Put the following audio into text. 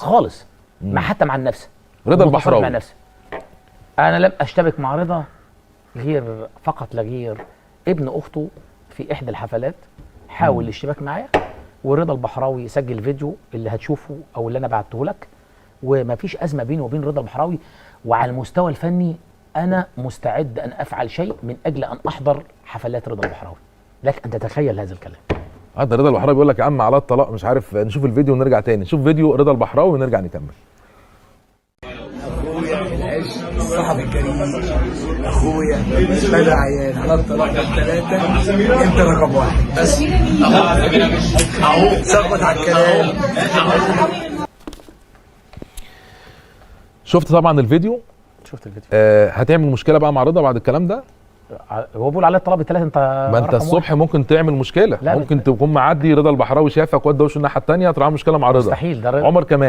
خالص. مع حتى مع النفس. رضا متصالح البحراوي مع نفسي. انا لم اشتبك مع رضا غير فقط لغير ابن اخته في احدى الحفلات حاول الاشتباك معايا، ورضا البحراوي سجل فيديو اللي هتشوفه او اللي انا بعته لك، ومفيش ازمه بيني وبين رضا البحراوي. وعلى المستوى الفني انا مستعد ان افعل شيء من اجل ان احضر حفلات رضا البحراوي. لك ان تتخيل هذا الكلام. ده رضا البحراوي بيقول لك يا عم على الطلاق مش عارف. نشوف الفيديو ونرجع تاني، نشوف فيديو رضا البحراوي ونرجع نكمل. الصحفي الكريم اخويا بدر عيان على الطلاق الثلاثه، انت رقم واحد بس اهو ثبت على الكلام. شفت طبعا الفيديو؟ شفت الفيديو. هتعمل مشكله بقى مع رضا بعد الكلام ده؟ هو بيقول عليه الطلب الثلاثه. انت ما انت الصبح ممكن تعمل مشكله، لا ممكن تكون معدي رضا البحراوي شافك ودى وشه الناحيه الثانيه تطلع مشكله مع رضا. مستحيل. ده عمر كمال